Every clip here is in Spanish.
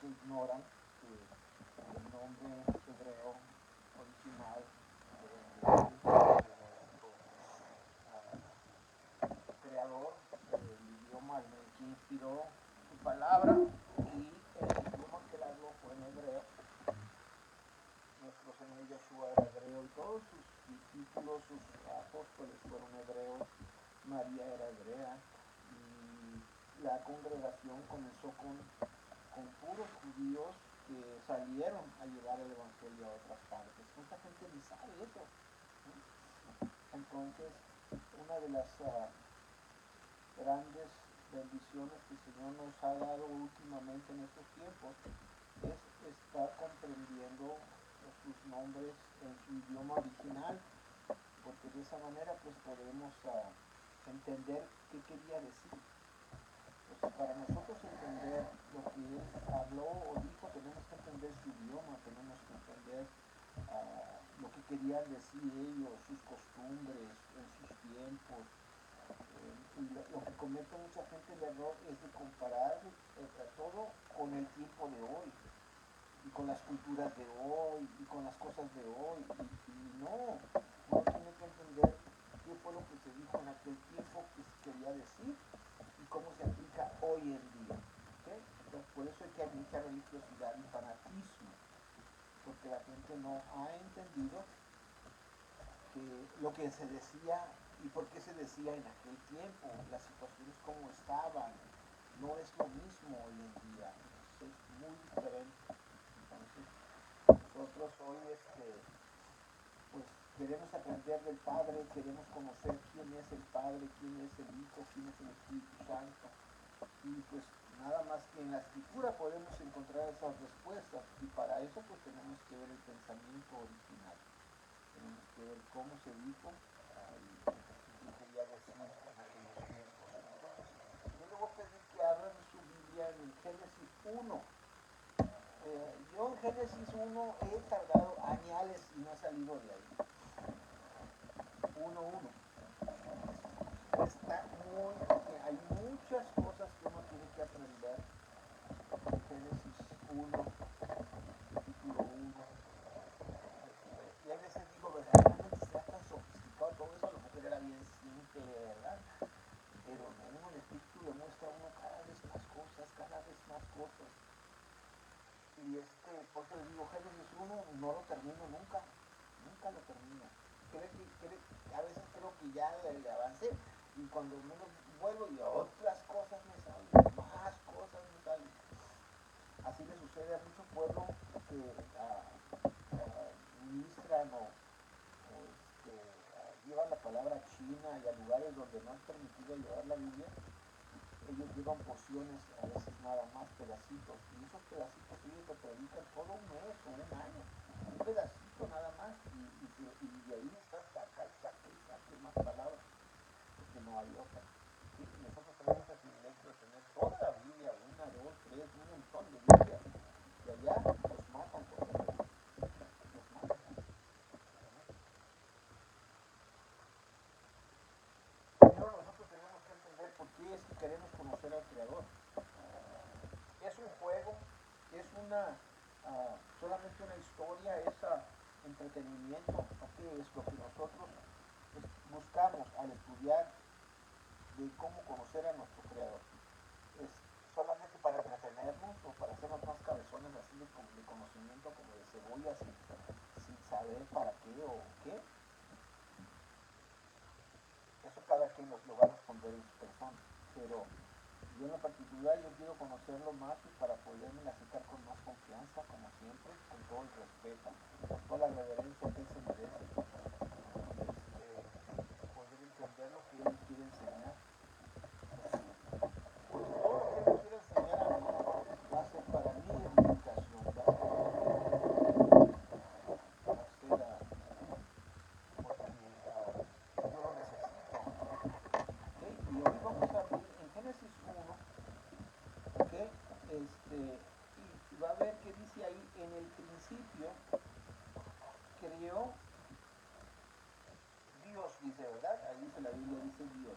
que ignoran que el nombre hebreo original creador del idioma en el que inspiró su palabra y el idioma que la habló fue en hebreo. Nuestro Señor Yeshua era hebreo y todos sus discípulos, sus apóstoles fueron hebreos. María era hebrea y la congregación comenzó con puros judíos que salieron a llevar el evangelio a otras partes. Mucha gente ni sabe eso, ¿no? Entonces, una de las grandes bendiciones que el Señor nos ha dado últimamente en estos tiempos es estar comprendiendo sus nombres en su idioma original, porque de esa manera pues podemos entender qué quería decir. Pues para nosotros entender lo que Él habló o dijo, tenemos que entender su idioma, tenemos que entender lo que querían decir ellos, sus costumbres, en sus tiempos. Y lo que comete mucha gente el error es de comparar todo con el tiempo de hoy y con las culturas de hoy y con las cosas de hoy y no, uno tiene que entender qué fue lo que se dijo en aquel tiempo que se quería decir y cómo se aplica hoy en día, ¿okay? Entonces, por eso es que hay mucha religiosidad y fanatismo, porque la gente no ha entendido que lo que se decía y por qué se decía en aquel tiempo, las situaciones como estaban, no es lo mismo hoy en día, es muy diferente. Entonces, nosotros hoy pues queremos aprender del Padre, queremos conocer quién es el Padre, quién es el Hijo, quién es el Espíritu Santo. Y pues nada más que en la Escritura podemos encontrar esas respuestas y para eso pues tenemos que ver el pensamiento original. Tenemos que ver cómo se dijo y quería decir en aquellos tiempos. Entonces, yo le voy a pedir que abran su Biblia en el Génesis 1. Yo en Génesis 1 he tardado años y no he salido de ahí. 1:1. Está hay muchas cosas que uno tiene que aprender. Génesis 1, capítulo 1. Y a veces digo, verdaderamente será tan sofisticado todo eso, a lo mejor era bien simple, ¿verdad? Pero no, el Espíritu le muestra a uno cada vez más cosas, cada vez más cosas. Y por eso les digo, Génesis 1 no lo termino nunca, nunca lo termino. A veces creo que ya le avancé y cuando menos vuelvo y otras cosas me salen, más cosas me salen. Así le sucede a mucho pueblo que ministran o llevan la palabra china y a lugares donde no es permitido llevar la Biblia. Ellos llevan porciones, a veces nada más, pedacitos, y esos pedacitos ellos lo predican todo un mes o un año, un pedacito nada más, y de ahí está saque más palabras, porque no hay otra. ¿Sí? Nosotros tenemos el privilegio de tener toda la Biblia, 1, 2, 3, un montón de Biblia, y allá los matan por eso, los matan. Primero nosotros tenemos que entender por qué es que queremos conocer al Creador. Es un juego, es solamente una historia, es entretenimiento, ¿qué es lo que nosotros buscamos al estudiar de cómo conocer a nuestro Creador? ¿Es solamente para entretenernos o para hacernos más cabezones así de conocimiento como de cebollas sin saber para qué o qué? Eso cada quien lo va a responder en su persona, pero yo en lo particular yo quiero conocerlo más y para poderme acercar con más confianza, como siempre, con todo el respeto, con toda la reverencia que él se merece, poder entender lo que él quiere enseñar. Porque todo lo que él me quiere enseñar a mí va a ser para mi edificación, va a ser porque yo lo necesito. ¿Okay? Y hoy vamos a abrir en Génesis 1. ¿Okay? Y va a ver que dice ahí, en el principio creó Dios, dice, ¿verdad? Ahí dice la Biblia, dice Dios.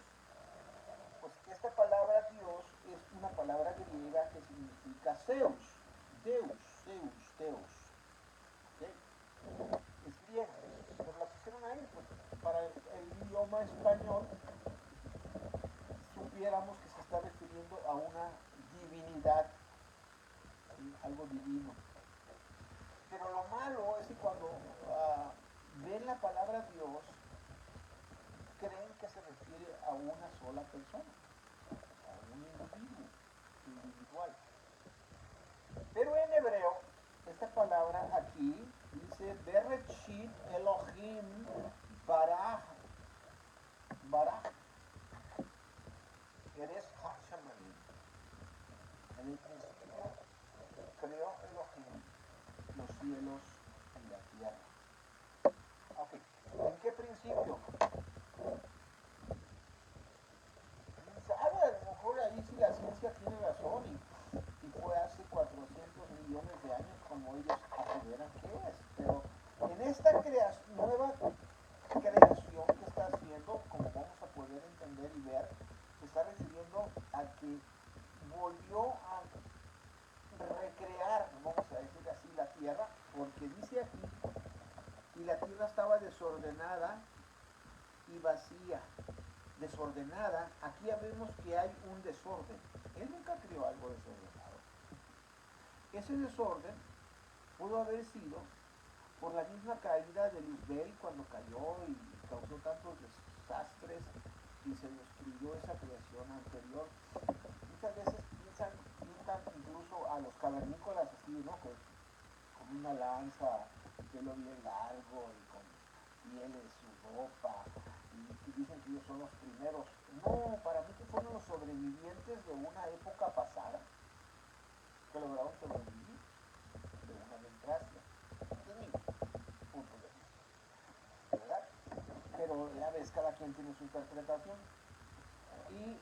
Pues esta palabra Dios es una palabra griega que significa Zeus. Teus. ¿Okay? Es griega, pero la pusieron ahí pues, para el idioma español supiéramos que se está refiriendo a una divinidad, algo divino. Pero lo malo es que cuando ven la palabra Dios, creen que se refiere a una sola persona, a un individuo, individual. Pero en hebreo, esta palabra aquí dice Bereshit Elohim Baraj. Baraj. Eres Hashemanim. En el principio creó Elohim los cielos y la tierra. Ok, ¿en qué principio? ¿Sabe? A lo mejor ahí sí la ciencia tiene razón y fue hace 400 millones de años como ellos aseveran que es. Pero en esta nueva creación que está haciendo, como vamos a poder entender y ver, se está refiriendo a que volvió a recrear, vamos a decir así, la tierra, porque dice aquí, y la tierra estaba desordenada y vacía. Desordenada, aquí ya vemos que hay un desorden. Él nunca creó algo desordenado. Ese desorden pudo haber sido por la misma caída de Luzbel cuando cayó y causó tantos desastres y se destruyó esa creación anterior. Muchas veces pintan incluso a los cavernícolas así, ¿no? Con una lanza, pelo bien largo y con pieles, su ropa, y dicen que ellos son los primeros. No, para mí que fueron los sobrevivientes de una época pasada que lograron sobrevivir de una desgracia. Ese es mi punto de vista, ¿verdad? Pero ya ves, cada quien tiene su interpretación. Y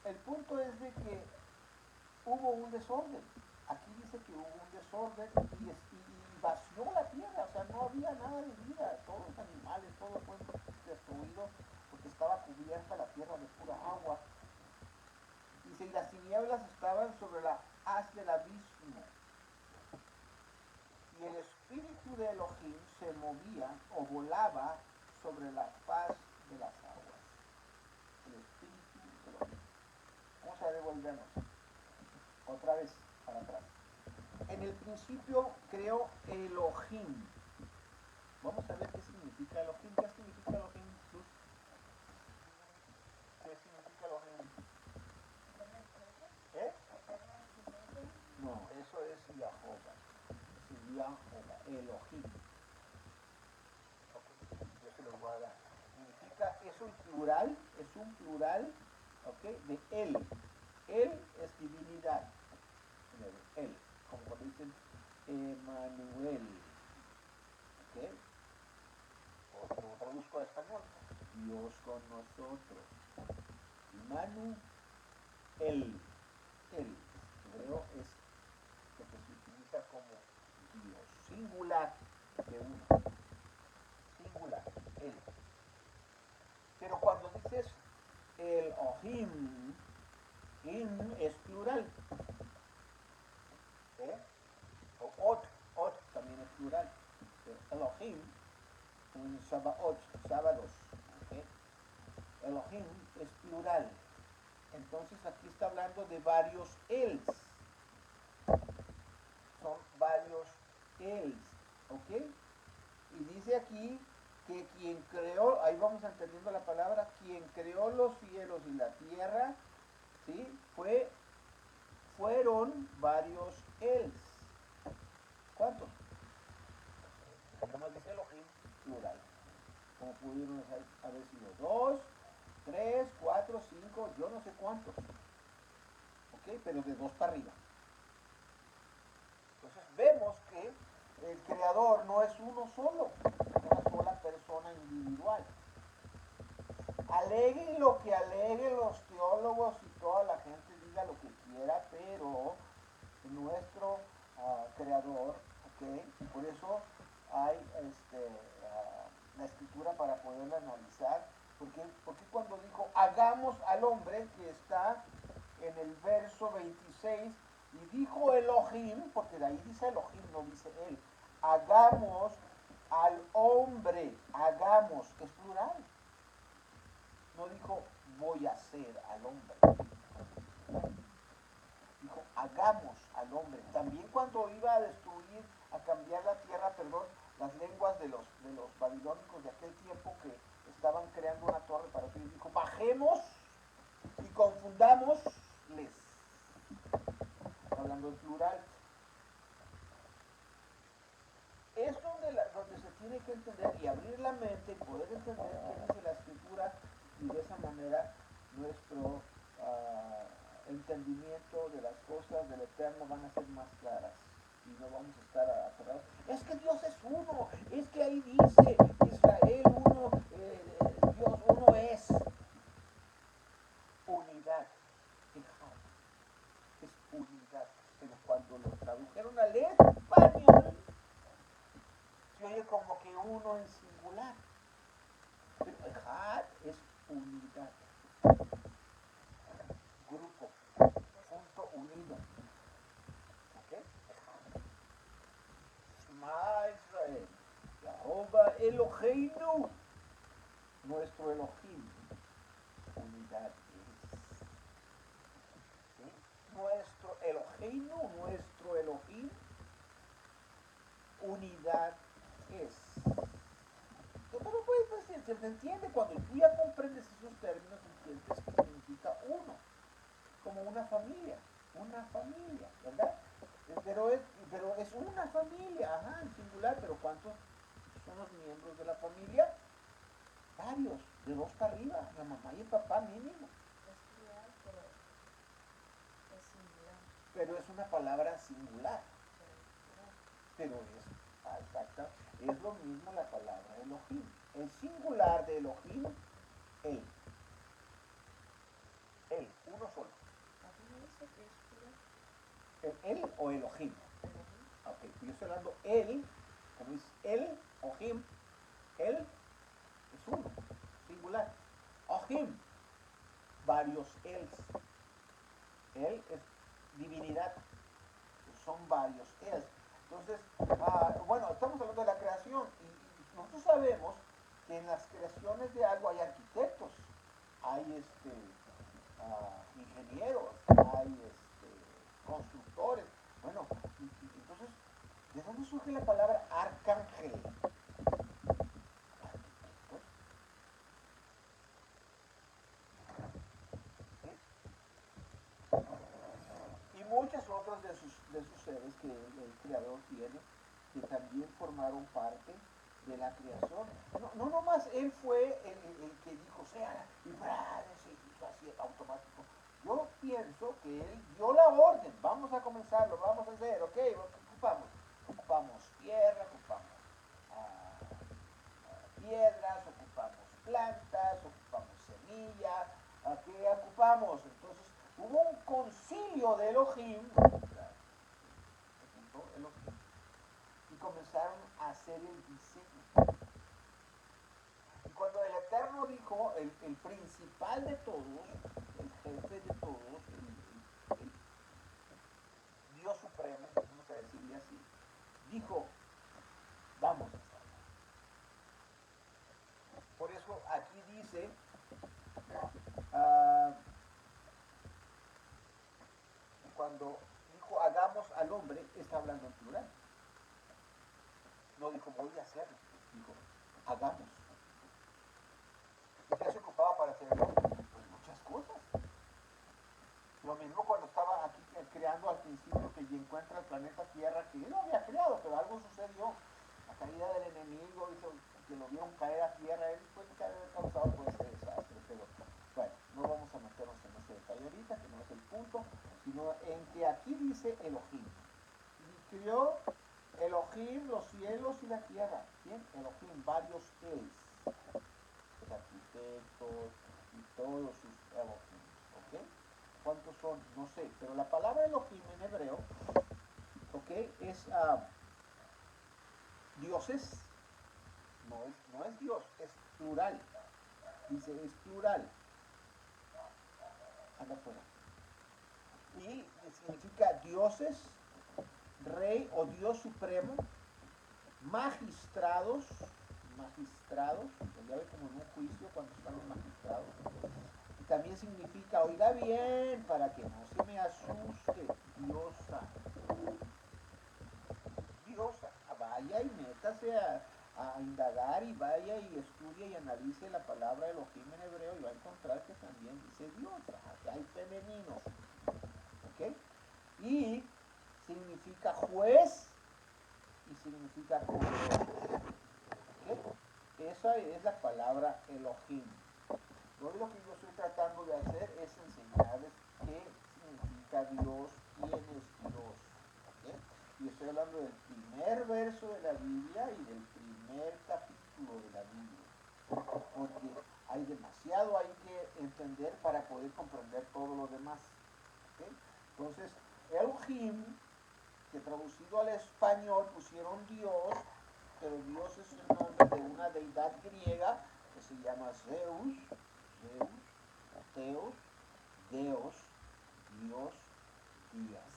el punto es de que hubo un desorden. Aquí dice que hubo un desorden y vació la tierra, o sea, no había nada de vida, todos los animales, todo fue destruido porque estaba cubierta la tierra de pura agua. Dice, y las tinieblas estaban sobre la haz del abismo. Y el espíritu de Elohim se movía o volaba sobre la faz de las aguas. El espíritu de Elohim. Vamos a devolvernos otra vez para atrás. En el principio creó Elohim. Vamos a ver qué significa Elohim. ¿Qué significa Elohim, Jesús? ¿Qué significa Elohim? ¿Eh? No, eso es Yahovah. Es Yahovah, Elohim. Okay. Yo se los voy a dar. Significa, es un plural, ¿ok? De él. Él es divinidad. Él, como cuando dicen Emanuel. ¿Ok? O lo traduzco a español. Dios con nosotros. Manu, él. Él. Hebreo es lo que se utiliza como Dios. Singular de uno. Singular. Él. Pero cuando dices el Ohim, him es plural. ¿Eh? O ot también es plural. Elohim, un Shabbat, sábados. ¿Okay? Elohim es plural. Entonces aquí está hablando de varios els. Son varios els. ¿Ok? Y dice aquí que quien creó, ahí vamos entendiendo la palabra, quien creó los cielos y la tierra, ¿sí? Fueron varios els. ¿Cuántos? Como dice Elohim, plural. Como pudieron haber sido 2, 3, 4, 5, yo no sé cuántos. ¿Ok? Pero de 2 para arriba. Entonces vemos que el creador no es uno solo, una sola persona individual. Aleguen lo que aleguen los teólogos y toda la gente diga lo que quiera, pero nuestro creador, ¿ok? Por eso hay la escritura para poderla analizar, porque cuando dijo hagamos al hombre, que está en el verso 26, Y dijo Elohim, porque de ahí dice Elohim, no dice él, hagamos al hombre, hagamos, es plural. No dijo voy a hacer al hombre. Dijo hagamos al hombre. También cuando iba a destruir, a cambiar la tierra, perdón, las lenguas de los babilónicos de aquel tiempo que estaban creando una torre para ellos, dijo bajemos y confundámosles. Hablando en plural. Es donde se tiene que entender y abrir la mente y poder entender qué dice la escritura y de esa manera nuestro entendimiento de las cosas del Eterno van a ser más claras y no vamos a estar aferrados. Es que Dios es uno, es que ahí dice Israel uno, Dios uno es unidad, es unidad, pero cuando lo tradujeron al español se oye como que uno en singular, pero Ejad es unidad, grupo, punto unido, ¿ok? Shema Israel, Jehová Eloheinu, nuestro Elohim, unidad es, ¿sí? Nuestro Eloheinu, nuestro Elohim, unidad es. Pero pues, se entiende cuando tú ya comprendes esos términos, entiendes que significa uno, como una familia, ¿verdad? Pero es una familia, ajá, en singular, pero ¿cuántos son los miembros de la familia? Varios, de dos para arriba, la mamá y el papá mínimo. Es plural, pero es singular. Pero es una palabra singular. Pero es exacta, es lo mismo la palabra Elohim. El singular de Elohim, él. Él, uno solo. ¿Aquí no dice que es plural? ¿Él o Elohim? Elohim. Ok, yo estoy hablando él, como dice él, Ohim, él es uno, singular. Ohim, varios éls. Él es divinidad, son varios éls. Entonces, bueno, estamos hablando de la creación y nosotros sabemos que en las creaciones de algo hay arquitectos, hay ingenieros, hay constructores. Bueno, entonces, ¿de dónde surge la palabra arcángel? ¿Sí? Y muchos otros de sus seres que el creador tiene, que también formaron parte de la creación. No nomás él fue el que dijo, sea, y se hizo así automático. Yo pienso que él dio la orden, vamos a comenzarlo, vamos a hacer, ok, ¿qué ocupamos? Ocupamos tierra, ocupamos piedras, ocupamos plantas, ocupamos semillas, ¿qué ocupamos? Entonces hubo un concilio de Elohim, y comenzaron a hacer el diseño. Y cuando el Eterno dijo, el principal de todos, el jefe de todos, el Dios supremo, vamos a decirle así, dijo, vamos a hacerlo. Por eso aquí dice, cuando dijo hagamos al hombre, está hablando en plural. No dijo voy a hacerlo, dijo hagamos. ¿Y qué se ocupaba para hacerlo? Pues muchas cosas. Lo mismo cuando estaba aquí creando al principio que encuentra el planeta Tierra, que él lo había creado, pero algo sucedió. La caída del enemigo hizo que lo vieron caer a tierra, él puede haber causado por ese desastre, pero bueno, no vamos a meternos en ese detalle ahorita, que no es el punto, sino en que aquí dice Elohim. Y creó Elohim los cielos y la tierra. ¿Bien? Elohim, varios éls, los arquitectos y todos sus Elohim. ¿Ok? ¿Cuántos son? No sé, pero la palabra Elohim en hebreo, ¿ok? Es dioses, no es Dios, es plural. Dice, es plural. Anda afuera. y significa dioses, rey o Dios supremo, magistrados, ya ve como en un juicio cuando están los magistrados. Y también significa, oiga bien, para que no se me asuste, diosa. Diosa, vaya y métase a indagar y vaya y estudie y analice la palabra Elohim en hebreo y va a encontrar que también dice diosa, que hay femeninos. ¿Ok? Y significa juez y significa poderoso. ¿Ok? Esa es la palabra Elohim. Lo que yo estoy tratando de hacer es enseñarles qué significa Dios, quién es Dios. ¿Okay? Y estoy hablando del primer verso de la Biblia y del primer capítulo de la Biblia. Porque hay demasiado ahí que entender para poder comprender todo lo demás. ¿Okay? Entonces, Elohim, que traducido al español pusieron Dios, pero Dios es el nombre de una deidad griega que se llama Zeus, Teos, Deos, Dios, Días.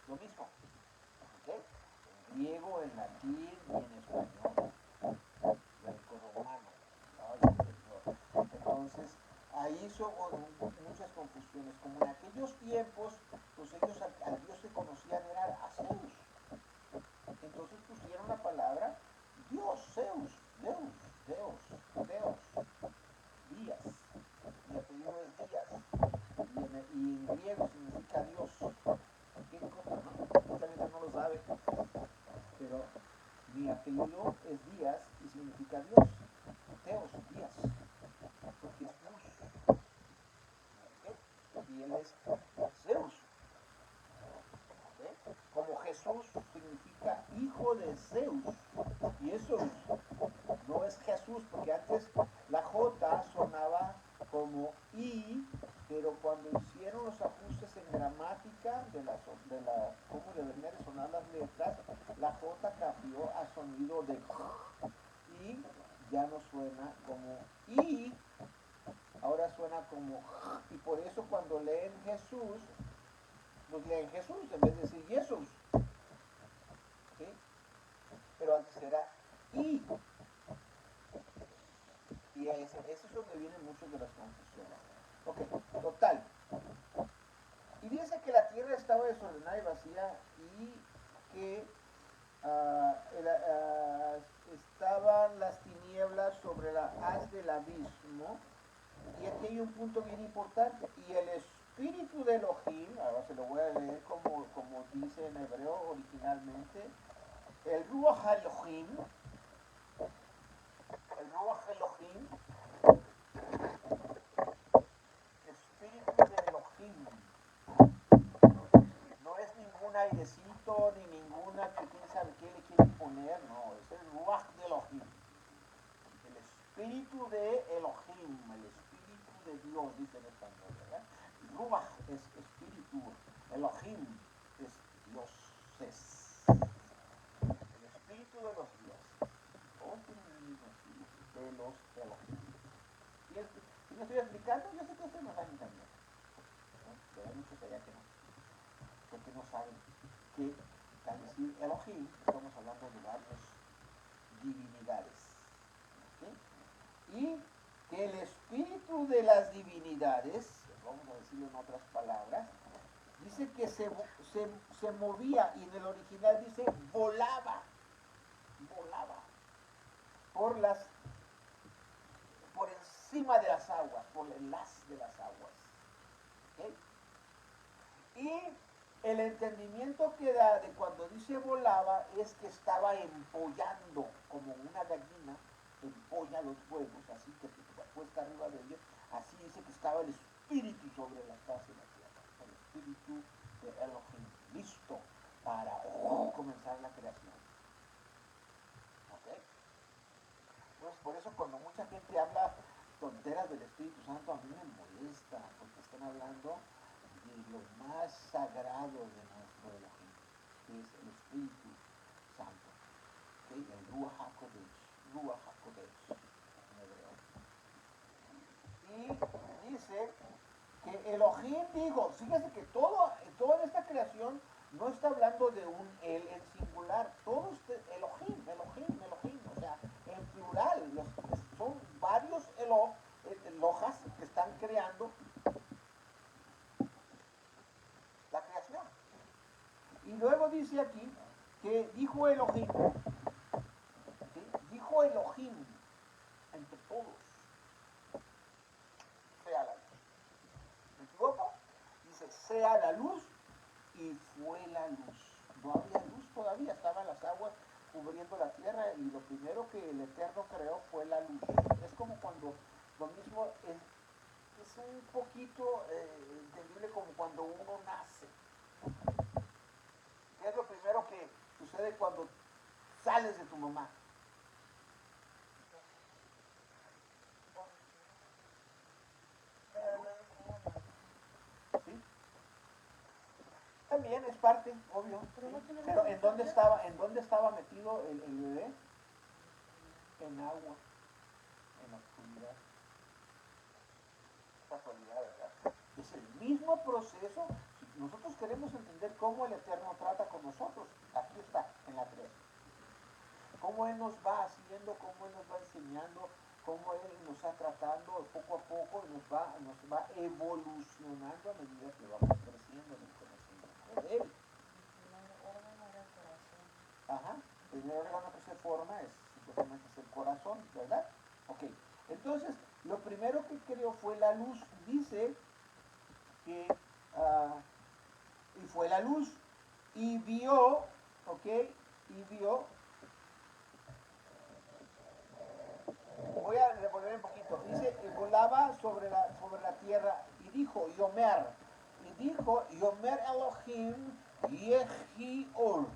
Lo mismo, ¿ok? En griego, en latín y en español, greco-romano. Entonces, ahí son muchas confusiones. Como en aquellos tiempos, pues ellos al Dios que conocían era a Zeus. Entonces pusieron la palabra Dios, Zeus, Deus, Días. Mi apellido es Díaz. Y en griego significa Dios. Qué cosa, ¿no? Mucha gente no lo sabe. Pero mi apellido es Díaz y significa Dios. Teos, Díaz. Porque es Dios. ¿Okay? Y él es Zeus. ¿Okay? Como Jesús significa hijo de Zeus. Y eso no es Jesús, porque antes la J sonaba como I, pero cuando hicieron los ajustes en gramática cómo deberían sonar las letras, la J cambió a sonido de y ya no suena como I, ahora suena como y por eso cuando leen Jesús, pues leen Jesús en vez de decir Jesús. ¿Sí? Pero antes era I. Y eso es donde vienen muchas de las confusiones. Ok, total. Y dice que la tierra estaba desordenada y vacía y que estaban las tinieblas sobre la haz del abismo. Y aquí hay un punto bien importante. Y el espíritu de Elohim, ahora se lo voy a leer como dice en hebreo originalmente, el Ruach Elohim, espíritu de Elohim, no es ningún airecito ni ninguna que quién sabe qué le quieren poner, no, es el Ruach de Elohim, el espíritu de Elohim, el espíritu de Dios, dice en español, ¿verdad? Ruach es espíritu, Elohim es dioses, el espíritu de los dioses, todos tienen el mismo espíritu, de los Elohim. ¿Y me estoy explicando? Yo sé que ustedes no saben también, ¿no? Pero hay muchos allá que no, porque no saben que al decir Elohim estamos hablando de varias divinidades. ¿Sí? Y que el espíritu de las divinidades, vamos a decirlo en otras palabras, dice que se movía y en el original dice volaba por encima de las aguas, por el haz de las aguas. ¿Okay? Y el entendimiento que da de cuando dice volaba es que estaba empollando, como una gallina empolla los huevos, así que puesta arriba de ellos, así dice que estaba el espíritu sobre la faz de la tierra, el espíritu de Elohim, listo para comenzar la creación. ¿Ok? Pues por eso cuando mucha gente habla tonteras del Espíritu Santo, a mí me molesta, porque están hablando de lo más sagrado de nuestro Elohim, que es el Espíritu Santo, ¿okay? El Ruach HaKodesh en hebreo. Y dice que Elohim dijo, fíjese que toda esta creación no está hablando de un él en singular, todos Elohim, o sea, en plural, son varios Elohas que están creando la creación. Y luego dice aquí que dijo Elohim, ¿sí? Dijo Elohim entre todos, sea la luz. ¿Me equivoco? Dice, sea la luz, y fue la luz. No había luz todavía, estaban las aguas cubriendo la tierra y lo primero que el Eterno creó fue la luz. Es como cuando lo mismo es un poquito entendible como cuando uno nace. ¿Qué es lo primero que sucede cuando sales de tu mamá? ¿Sí? También es parte, obvio. Pero ¿en dónde estaba metido el bebé? En agua, en la oscuridad. Casualidad, ¿verdad? Es el mismo proceso. Si nosotros queremos entender cómo el Eterno trata con nosotros, aquí está, en la creación. Cómo Él nos va haciendo, cómo Él nos va enseñando, cómo Él nos está tratando poco a poco y nos va evolucionando a medida que vamos creciendo en el conocimiento de Él. Ajá, el primer órgano que se forma es supuestamente el corazón, ¿verdad? Ok, entonces lo primero que creó fue la luz. Dice que y fue la luz y vio, ok, y vio, voy a revolver un poquito, dice, volaba sobre la tierra y dijo, Yomer Elohim Yehiol,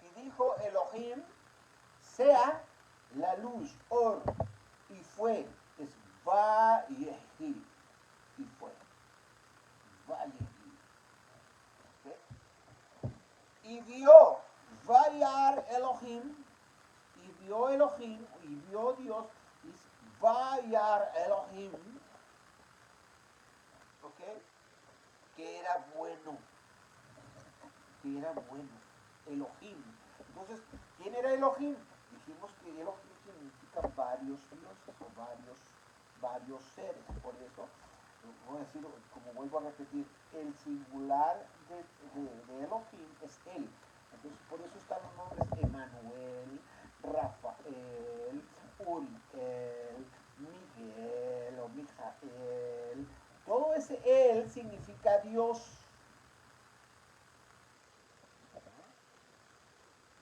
y dijo Elohim, sea la luz, Or, y fue, es Va Yehi, y fue, Va Yehi, ¿okay? Y vio, Vayar Elohim, y vio Elohim, y vio Dios, y Vayar Elohim, ¿ok? Que era bueno, Elohim. Entonces, ¿quién era Elohim? Dijimos que Elohim significa varios dioses o varios seres. Por eso, voy a decir, como vuelvo a repetir, el singular de Elohim es él. Entonces, por eso están los nombres Emanuel, Rafael, Uriel, Miguel o Mijael. Todo ese él significa Dios.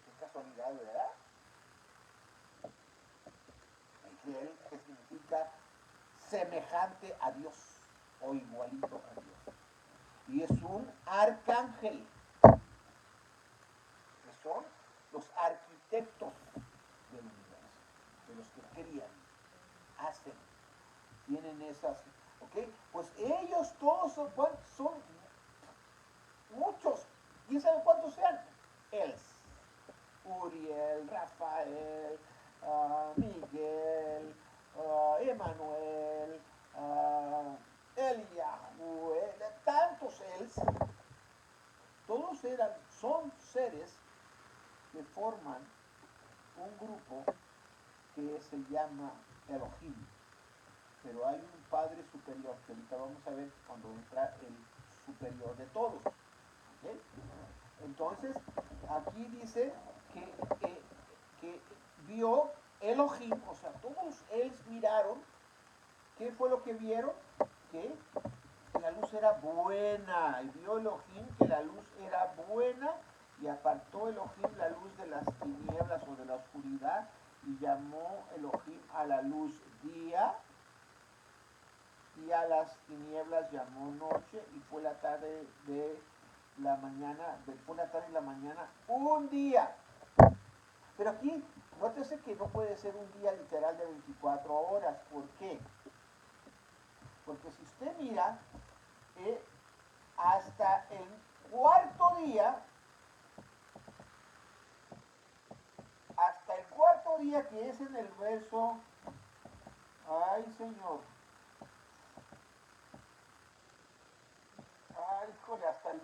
Qué casualidad, ¿verdad? Miguel, que significa semejante a Dios o igualito a Dios. Y es un arcángel, que son los arquitectos del universo, de los que crían, hacen, tienen esas, ¿ok? Pues ellos todos son muchos, ¿quién sabe cuántos sean? Els, Uriel, Rafael, Miguel, Emanuel, Eliyahu, tantos Els, todos son seres que forman un grupo que se llama Elohim, pero hay un Padre superior, que ahorita vamos a ver cuando entra el superior de todos. ¿Okay? Entonces, aquí dice que vio Elohim, o sea, todos ellos miraron. ¿Qué fue lo que vieron? Que la luz era buena, y vio Elohim que la luz era buena, y apartó Elohim la luz de las tinieblas o de la oscuridad, y llamó Elohim a la luz día, y a las tinieblas llamó noche, y fue la tarde de la mañana, fue la tarde y la mañana, un día. Pero aquí, nótese que no puede ser un día literal de 24 horas. ¿Por qué? Porque si usted mira, hasta el cuarto día, que es en el verso, ay Señor,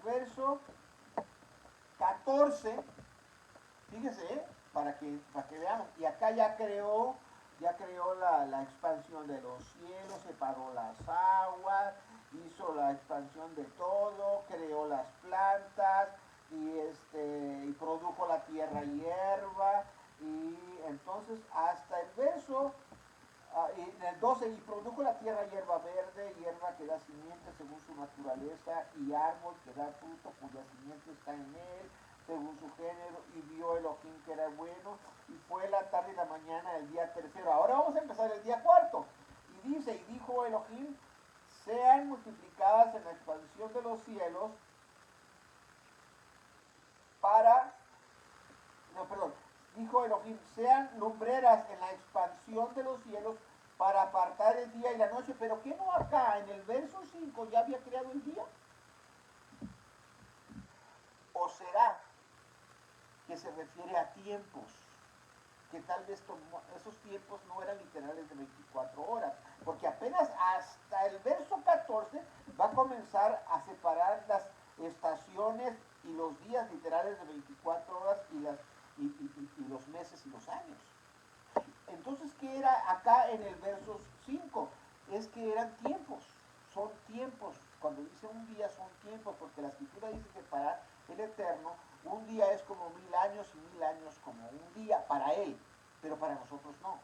verso 14, fíjese, para que veamos, y acá ya creó la expansión de los cielos, separó las aguas, hizo la expansión de todo, creó las plantas, y produjo la tierra hierba, y entonces hasta el verso y en el 12, y produjo la tierra hierba verde, hierba que da simiente según su naturaleza, y árbol que da fruto cuya simiente está en él, según su género, y vio Elohim que era bueno, y fue la tarde y la mañana el día tercero. Ahora vamos a empezar el día cuarto. Y dice, y dijo Elohim, sean multiplicadas en la expansión de los cielos dijo Elohim, sean lumbreras en la expansión de los cielos para apartar el día y la noche. Pero ¿qué no acá en el verso 5 ya había creado el día? ¿O será que se refiere a tiempos? Que tal vez esos tiempos no eran literales de 24 horas, porque apenas hasta el verso 14 va a comenzar a separar las estaciones y los días literales de 24 horas y los meses y los años. Entonces, ¿qué era acá en el verso 5? Es que eran tiempos, son tiempos. Cuando dice un día son tiempos, porque la escritura dice que para el Eterno un día es como 1000 años y 1000 años como un día para él, pero para nosotros no.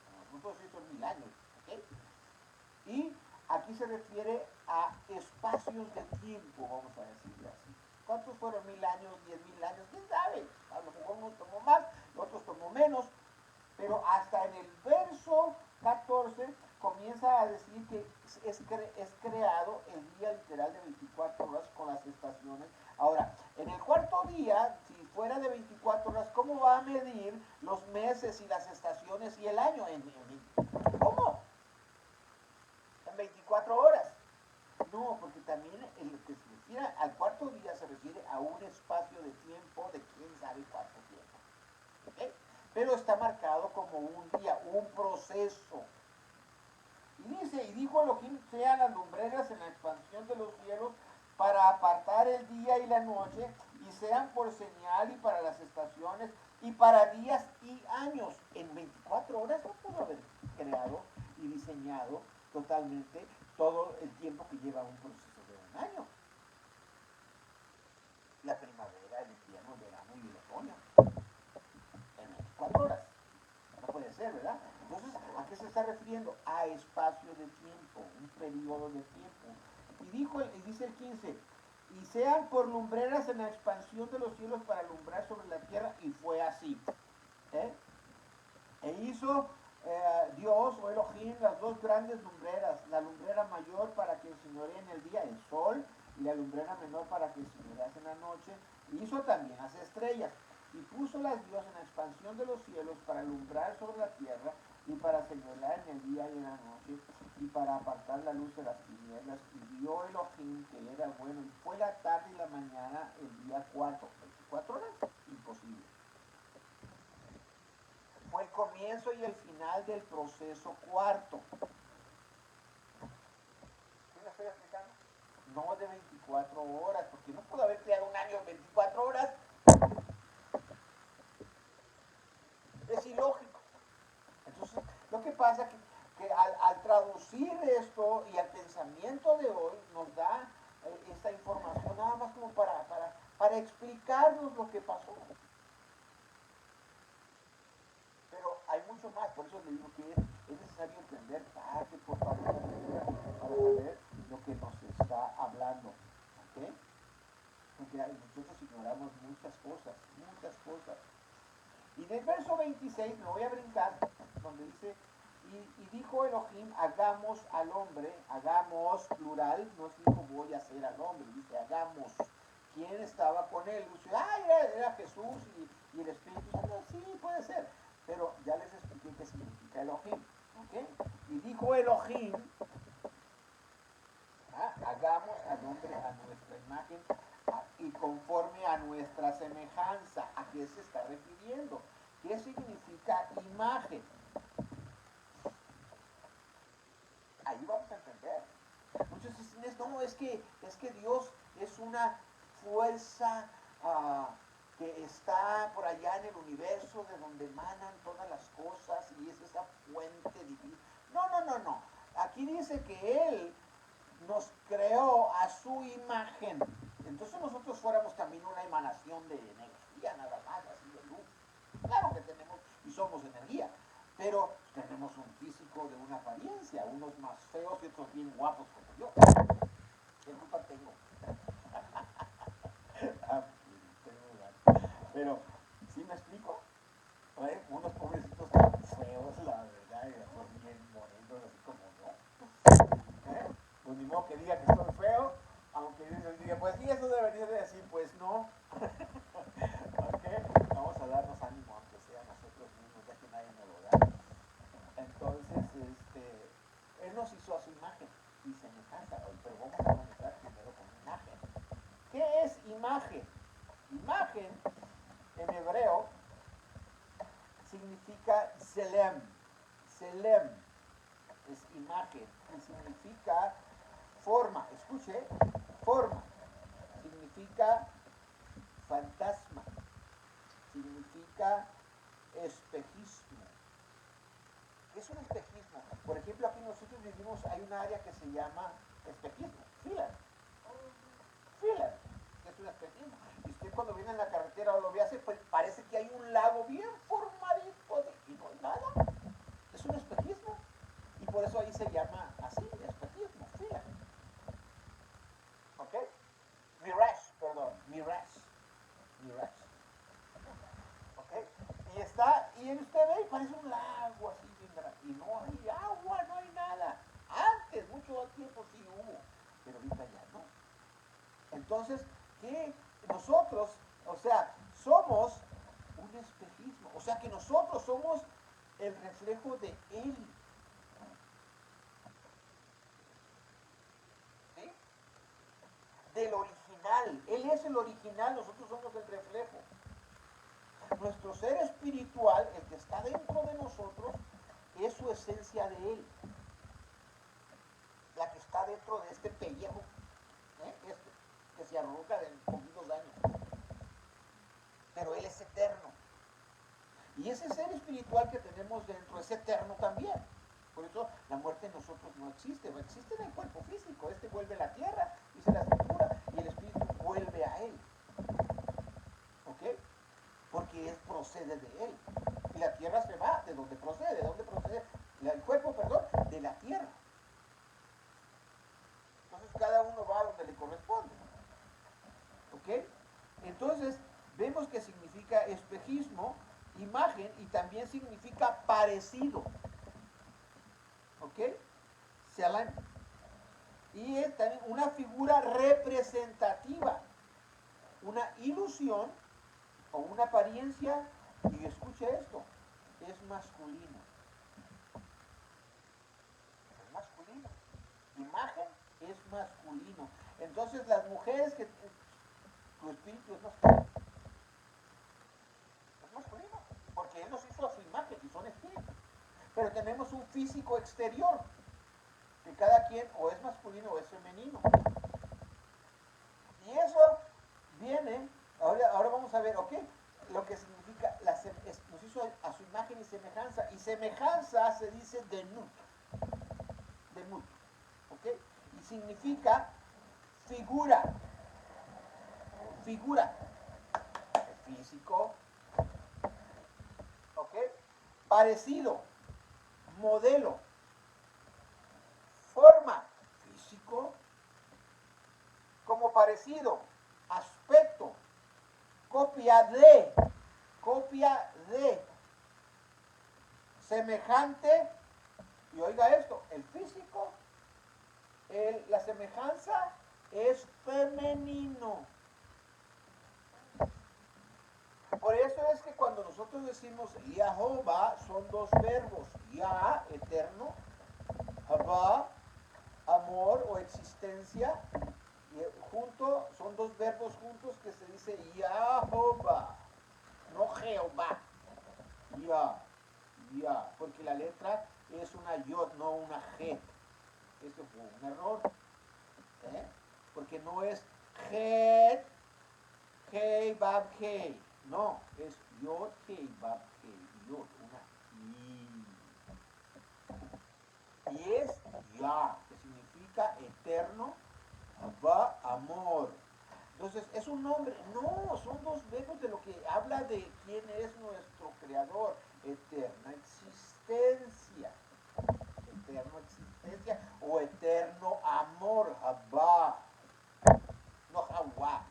Para nosotros sí son 1000 años, ¿ok? Y aquí se refiere a espacios de tiempo, vamos a decirlo así. ¿Cuántos fueron 1000 años, 10.000 años? ¿Quién sabe? A lo mejor unos tomó más, otros tomó menos, pero hasta en el verso 14 comienza a decir que es creado el día literal de 24 horas con las estaciones. Ahora, en el cuarto día, si fuera de 24 horas, ¿cómo va a medir los meses y las estaciones y el año? ¿Cómo? En 24 horas. No, porque también en lo que se refiere al cuarto día se refiere a un espacio de tiempo de quién sabe cuánto tiempo. ¿Okay? Pero está marcado como un día, un proceso. Y dice, y dijo Elohim, sean las lumbreras en la expansión de los cielos para apartar el día y la noche, y sean por señal y para las estaciones, y para días y años. En 24 horas no pudo haber creado y diseñado totalmente todo el tiempo que lleva un proceso de un año. La primavera, el invierno, el verano y el otoño. En 24 horas. No puede ser, ¿verdad? Entonces, ¿a qué se está refiriendo? A espacio de tiempo, un periodo de tiempo. Y dice el 15, y sean por lumbreras en la expansión de los cielos para alumbrar sobre la tierra, y fue así. E hizo Dios o Elohim las dos grandes lumbreras, la lumbrera mayor para que señoree en el día el sol, y la lumbrera menor para que señorease en la noche. Y hizo también las estrellas, y puso las Dios en la expansión de los cielos para alumbrar sobre la tierra, y para señalar en el día y en la noche, y para apartar la luz de las tinieblas. Y vio Elohim que era bueno, y fue la tarde y la mañana el día cuarto. 24 horas, imposible. Fue el comienzo y el final del proceso cuarto. ¿Sí me estoy explicando? No de 24 horas, porque no pudo haber creado un año en 24 horas. Es ilógico. Entonces, lo que pasa es que al traducir esto y al pensamiento de hoy nos da esta información nada más como para explicarnos lo que pasó. Pero hay mucho más, por eso le digo que es necesario entender parte por parte de la lectura para saber lo que nos está hablando. ¿Okay? Porque nosotros ignoramos muchas cosas, muchas cosas. Y en el verso 26, me voy a brincar, donde dice, y dijo Elohim, hagamos al hombre, hagamos plural, no es dijo voy a hacer al hombre, dice hagamos. ¿Quién estaba con él? Dice, era Jesús y el Espíritu Santo. Sí, puede ser. Pero ya les expliqué qué significa Elohim. ¿Okay? Y dijo Elohim, hagamos al hombre a nuestra imagen y conforme a nuestra semejanza. ¿A qué se está refiriendo? ¿Qué significa imagen? Ahí vamos a entender. Muchos dicen, no, es que Dios es una fuerza que está por allá en el universo, de donde emanan todas las cosas, y es esa fuente divina. No, no, no, no. Aquí dice que Él nos creó a su imagen. Entonces nosotros fuéramos también una emanación de energía, nada más, así de luz. Claro que tenemos y somos energía, pero tenemos un físico de una apariencia, unos más feos y otros bien guapos como yo. ¿Qué culpa tengo? Pero, ¿sí me explico? Unos pobrecitos tan feos, la verdad, y después bien morenos, así como yo. Pues ni modo que diga que estoy feo, aunque diga, pues sí, eso debería de decir, pues no. ¿Ok? Vamos a darnos ánimo, aunque sea nosotros mismos, ya que nadie nos lo da. Entonces, Él nos hizo a su imagen y semejanza, pero vamos a comenzar primero con imagen. ¿Qué es imagen? Imagen, en hebreo, significa selem. Selem es imagen y significa forma. Escuche, forma. Significa fantasma. Significa espejismo. ¿Qué es un espejismo? Por ejemplo, aquí nosotros vivimos, hay un área que se llama espejismo, filler. Filler, que es un espejismo. Y usted cuando viene en la carretera o lo ve así, pues parece que hay un lago bien formadito y no hay nada. Es un espejismo. Y por eso ahí se llama así, espejismo, filler. ¿Ok? Mirage, perdón, mirage. Mirage. ¿Ok? Y usted ve y parece un lago así bien grande. Y no hay agua, no hay nada. Antes, mucho tiempo sí hubo, pero ahorita ya no. Entonces, ¿qué? Nosotros, o sea, somos un espejismo. O sea que nosotros somos el reflejo de Él. ¿Sí? Del original. Él es el original, nosotros somos el reflejo. Nuestro ser espiritual, el que está dentro de nosotros, es su esencia de Él. La que está dentro de este pellejo, que se arruga en poquitos años. Pero Él es eterno. Y ese ser espiritual que tenemos dentro es eterno también. Por eso la muerte en nosotros no existe. No existe en el cuerpo físico. Este vuelve a la tierra, dice la escritura, y el espíritu vuelve a Él. ¿Ok? Porque Él procede de Él. Y la tierra se va de donde procede. ¿De dónde procede? El cuerpo, perdón, de la tierra. Entonces cada uno va a donde le corresponde. ¿Ok? Entonces vemos que significa espejismo, imagen, y también significa parecido. ¿Ok? Selem. Y es también una figura representativa, una ilusión o una apariencia, y escuche esto, es masculino. Es masculino. Imagen es masculino. Entonces las mujeres que tu espíritu es masculino. Es masculino. Porque Él nos hizo a su imagen y son espíritus. Pero tenemos un físico exterior. Que cada quien o es masculino o es femenino. Y eso viene, ahora vamos a ver, ¿ok? Lo que significa, nos hizo a su imagen y semejanza. Y semejanza se dice denut. Denut. ¿Ok? Y significa figura. Figura. Físico. ¿Ok? Parecido. Modelo. Forma. Físico. Como parecido. Aspecto. Copia de. Copia de. Semejante. Y oiga esto, el físico, la semejanza es femenino. Por eso es que cuando nosotros decimos Yahová, son dos verbos. Yah, eterno. Havá, amor o existencia. Y son dos verbos juntos que se dice Yahová, no Jehová. Yah, porque la letra es una yod, no una g. Esto fue un error. Porque no es Het, Hei, Bab, Hei. No, es Yod, Hei, Bab, Hei. Yod, una I. Y es Ya, que significa eterno, Ba, amor. Entonces, ¿es un nombre? No, son dos verbos de lo que habla de quién es nuestro creador. Eterna existencia. Eterno existencia o eterno amor. Habá. No Hawa.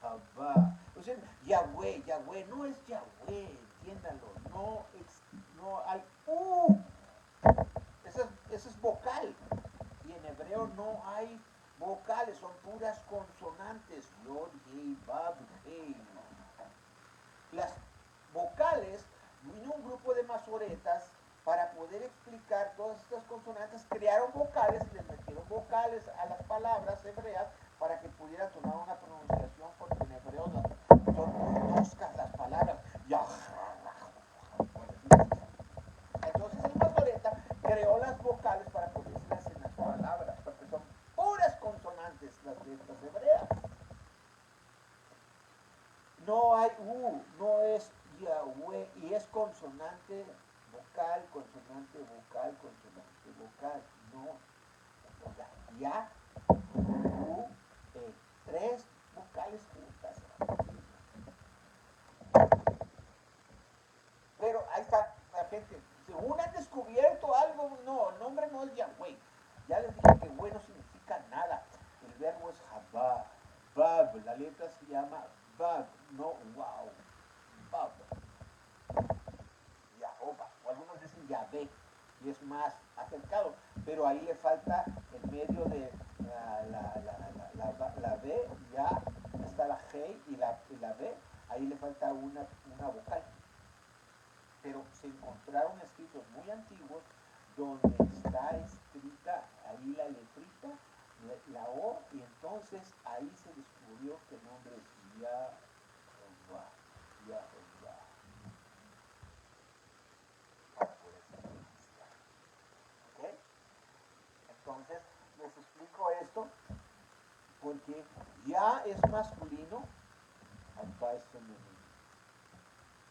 Habá. O sea, Yahweh, Yahweh, no es Yahweh, entiéndalo. No, no hay esa es vocal. Y en hebreo no hay vocales, son puras consonantes. Yod, Hei, Bab, Hei. Las vocales, vino un grupo de masoretas para poder explicar todas estas consonantes, crearon vocales y les metieron vocales a las palabras hebreas para que pudieran tomar una pronunciación, porque en hebreo son muy toscas las palabras. Entonces el masoreta creó las vocales para ponérselas en las palabras, porque son puras consonantes las de estas hebreas. No hay no es Yahweh, y es consonante, vocal, consonante, vocal, consonante, vocal. No, o sea, ya, tres vocales juntas. Pero ahí está la gente. Según han descubierto algo, no, el nombre no es Yahweh. Ya les dije que bueno significa nada. El verbo es Habá. Bab, la letra se llama Bab, no wow. Bab. Yahoba. O algunos dicen Yahvé. Y es más acercado. Pero ahí le falta en medio de la B, ya está la G y la B. Ahí le falta una vocal. Pero se encontraron escritos muy antiguos donde está escrita ahí la letrita, la O, y entonces ahí se descubrió que el nombre es Yahová, Yahová. ¿Ok? Entonces les explico esto porque Ya es masculino, Abba es femenino,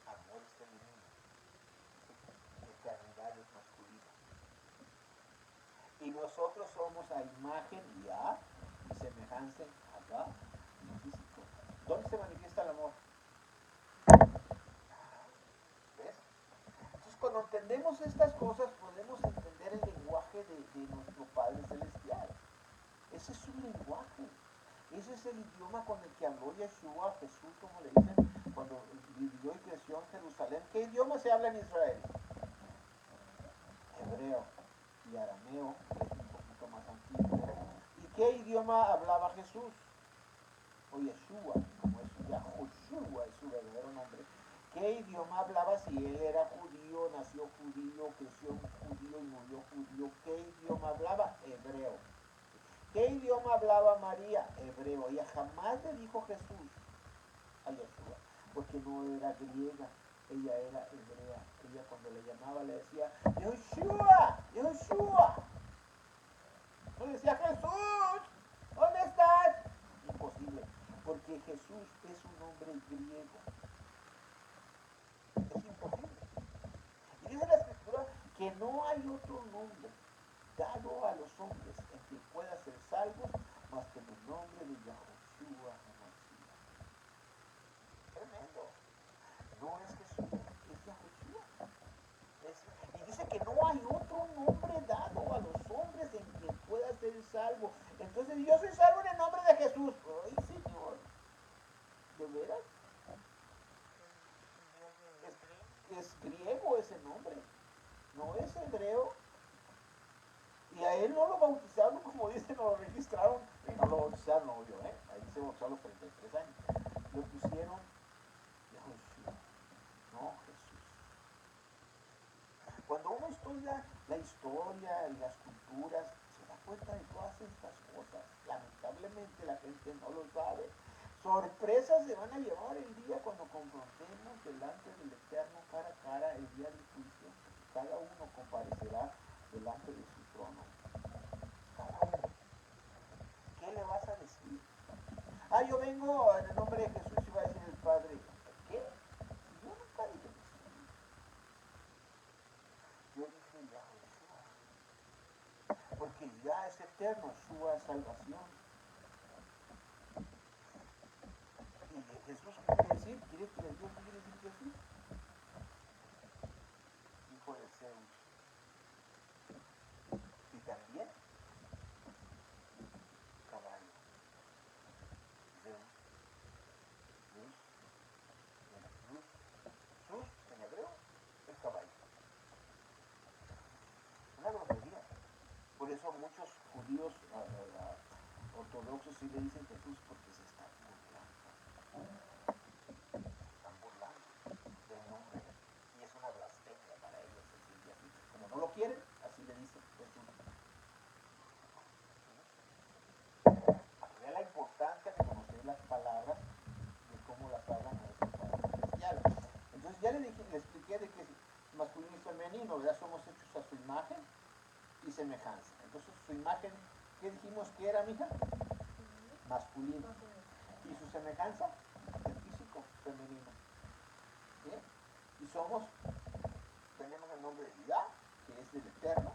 amor es femenino, eternidad es masculino. Y nosotros somos a imagen Ya y semejanza Abba físico. ¿Dónde se manifiesta el amor? ¿Ves? Entonces cuando entendemos estas cosas podemos entender el lenguaje de nuestro Padre Celestial. Ese es su lenguaje. Ese es el idioma con el que habló Yeshua, Jesús, como le dicen, cuando vivió y creció en Jerusalén. ¿Qué idioma se habla en Israel? Hebreo y arameo, que es un poquito más antiguo. ¿Y qué idioma hablaba Jesús? O Yeshua, como es Yahoshua, es su verdadero nombre. ¿Qué idioma hablaba si él era judío, nació judío, creció judío y murió judío? ¿Qué idioma hablaba? Hebreo. ¿Qué idioma hablaba María? Hebreo. Ella jamás le dijo Jesús a Yeshua, porque no era griega, ella era hebrea. Ella cuando le llamaba le decía, Yeshua, Yeshua. No le decía, Jesús, ¿dónde estás? Imposible, porque Jesús es un nombre griego. Es imposible. Y dice la Escritura que no hay otro nombre dado a los hombres en que pueda ser salvos más que en el nombre de Yahoshua HaMashiach. Tremendo. No es Jesús, es Yahoshua. Y dice que no hay otro nombre dado a los hombres en quien pueda ser salvo. Entonces yo soy salvo en el nombre de Jesús. ¡Ay, Señor! ¿De veras? Es griego ese nombre. No es hebreo. Y a él no lo bautizaron, como dicen, no lo registraron. Y no lo bautizaron, no yo, ahí se bautizó a los 33 años. Lo pusieron Yahoshua, no Jesús. Cuando uno estudia la historia y las culturas, se da cuenta de todas estas cosas. Lamentablemente la gente no lo sabe. Sorpresas se van a llevar el día cuando confrontemos delante del Eterno cara a cara el día del juicio. Cada uno comparecerá delante de su trono. Cada uno. ¿Qué le vas a decir? bendigo en el nombre de Jesús y va a decir el Padre, ¿qué? Yo nunca dije eso. Yo dije Yahshua, porque ya es eterno, su salvación. Y Jesús quiere decir, Dios quiere decir Jesús. Hijo de Zeus. Y también caballo. Zeus. Sus en hebreo es caballo. Una grosería. Por eso muchos judíos ortodoxos sí le dicen Jesús porque se están burlando. Están burlando del nombre. Y es una blasfemia para ellos decirle así. Como no lo quieren, así le dicen Jesús. Vea la importancia de conocer las palabras, de cómo las hablan nuestros padres cristianos. Entonces ya le expliqué de que es masculino y femenino, ya somos hechos a su imagen y semejanza. Entonces su imagen, ¿qué dijimos que era, mija? Masculino. Y su semejanza, el físico, femenino. ¿Sí? Y tenemos el nombre de Yah, que es del eterno,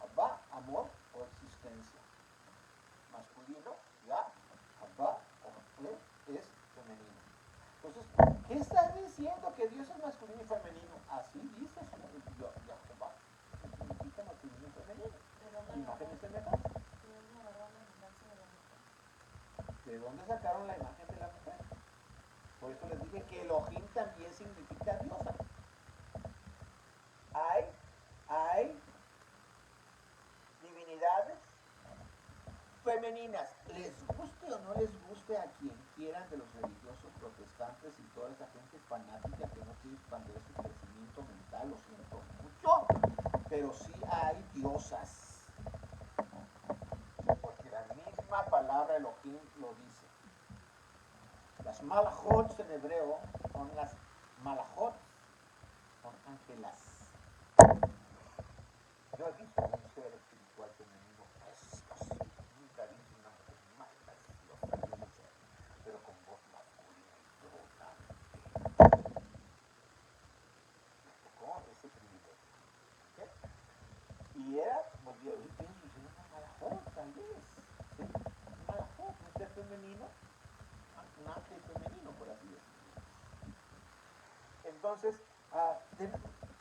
Abba, amor o existencia. Masculino, Yah, Abba o es femenino. Entonces, ¿qué estás diciendo? Que Dios es masculino y femenino. Así dice Jehová. Significa masculino y femenino. Imagen y semejanza. ¿De dónde sacaron la imagen de la mujer? Por eso les dije que Elohim también significa diosa. Hay divinidades femeninas, les guste o no les guste a quien quieran de los religiosos protestantes y toda esa gente fanática que no quiere expandir su crecimiento mental, lo siento mucho, pero sí hay diosas, porque la misma palabra Elohim lo dice. Las malachot en hebreo son las malachot, son ángelas. Yo he visto un ser espiritual femenino precioso. Nunca vi una mujer más preciosa, pero con voz masculina y brotante. Me tocó ese privilegio. ¿Okay? Y era, como yo pienso, es una malajot, tal vez. ¿Sí? Un malajot, un ser femenino, un ángel femenino, por así decirlo. Entonces,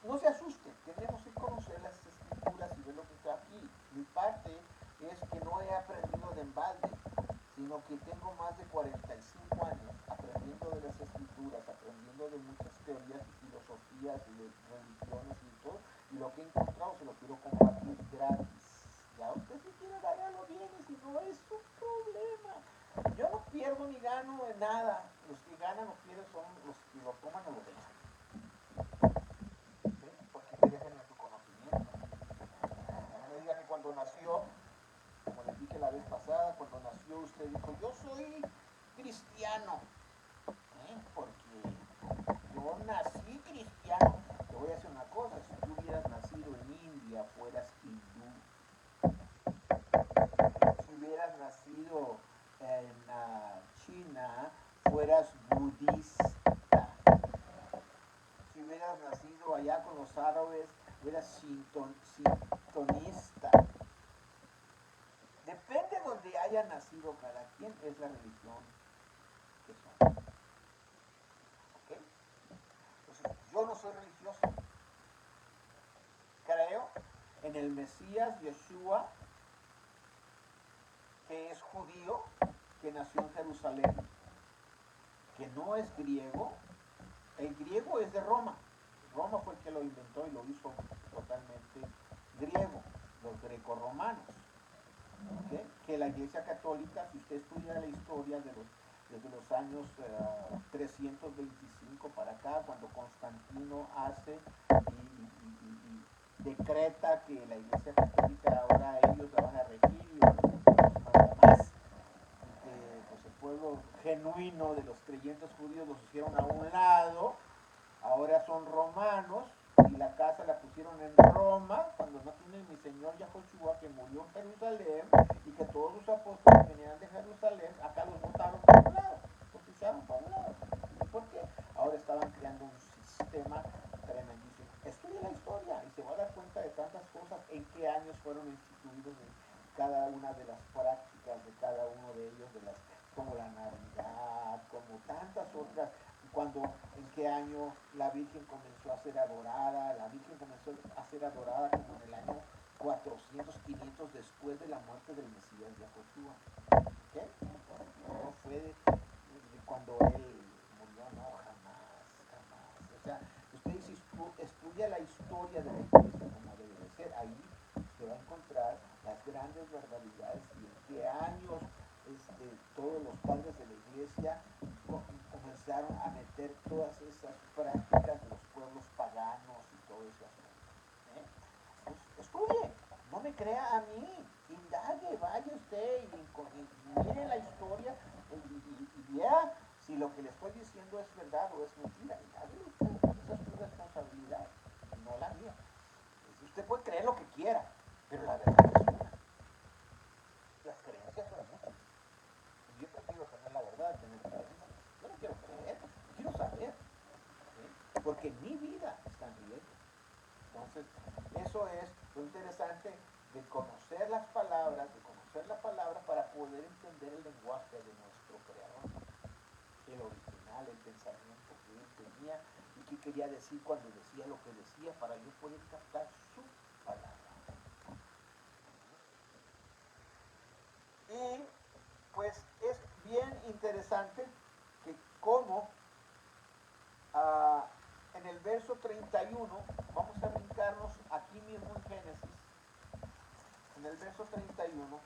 no se asusten, tenemos que conocer las escrituras y ver lo que está aquí. Mi parte es que no he aprendido de embalde, sino que tengo más de 45 años aprendiendo de las escrituras, aprendiendo de muchas teorías y filosofías y de religiones y todo, y lo que he encontrado se lo quiero compartir gratis. Ya usted si quiere ganarlo bien y si no es su problema. Yo no pierdo ni gano en nada. Los que ganan o pierden son los que lo toman o lo dejan. ¿Sí? Porque te dejan en tu conocimiento. No me diga que cuando nació, como les dije la vez pasada, cuando nació usted dijo, yo soy cristiano. Porque yo nací cristiano. Te voy a decir una cosa, si tú hubieras nacido en India, fueras hindú. Si hubieras nacido en China, fueras budista. Si hubieras nacido allá con los árabes, fueras sintonista. Depende de donde haya nacido cada quien, es la religión que son. ¿Ok? Entonces, yo no soy religioso. Creo en el Mesías Yeshua, que es judío, que nació en Jerusalén, que no es griego. El griego es de Roma. Roma fue el que lo inventó y lo hizo totalmente griego, los grecorromanos. ¿Okay? Que la Iglesia Católica, si usted estudia la historia desde los años 325 para acá, cuando Constantino hace y decreta que la Iglesia Católica ahora ellos la van a regir y no manda más, que pues, el pueblo genuino de los creyentes judíos los hicieron a un lado, ahora son romanos y la casa la pusieron en Roma, cuando no tienen mi Señor Yahoshua, que murió en Jerusalén y que todos los apóstoles venían de Jerusalén, acá los botaron por un lado. de las prácticas de cada uno de ellos, como la Navidad, como tantas otras, cuando, en qué año la Virgen comenzó a ser adorada. La Virgen comenzó a ser adorada como en el año 400, 500 después de la muerte del Mesías Yahoshua. ¿Qué? No fue de cuando él murió, no, jamás, jamás. O sea, usted si estudia la historia de la iglesia como debe de ser, ahí se va a encontrar las grandes barbaridades y en qué años todos los padres de la iglesia comenzaron a meter todas esas prácticas de los pueblos paganos y todo ese asunto. Pues estudie, no me crea a mí, indague, vaya usted y mire la historia y vea si lo que le estoy diciendo es verdad o es mentira. Indague usted, esa es su responsabilidad, no la mía. Usted puede creer lo que quiera, pero la verdad es una. Las creencias son muchas. Yo prefiero tener la verdad, tener creencias. Yo no quiero creer, quiero saber. ¿Sí? Porque mi vida está en riesgo. Entonces, eso es lo interesante de conocer las palabras, de conocer la palabra para poder entender el lenguaje de nuestro Creador. El original, el pensamiento que él tenía y qué quería decir cuando decía lo que decía para yo poder captar su palabra. Y pues es bien interesante que como en el verso 31, vamos a brincarnos aquí mismo en Génesis, en el verso 31,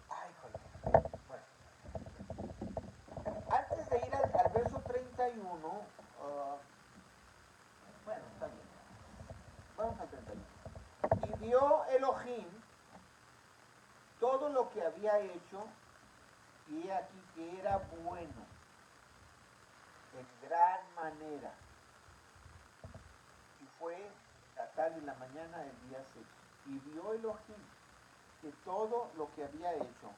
ay, joder, bueno, antes de ir al verso 31, bueno, está bien, vamos al 31. Y vio Elohim todo lo que había hecho, y he aquí que era bueno, en gran manera. Y fue la tarde y la mañana del día 6. Y vio Elohim que todo lo que había hecho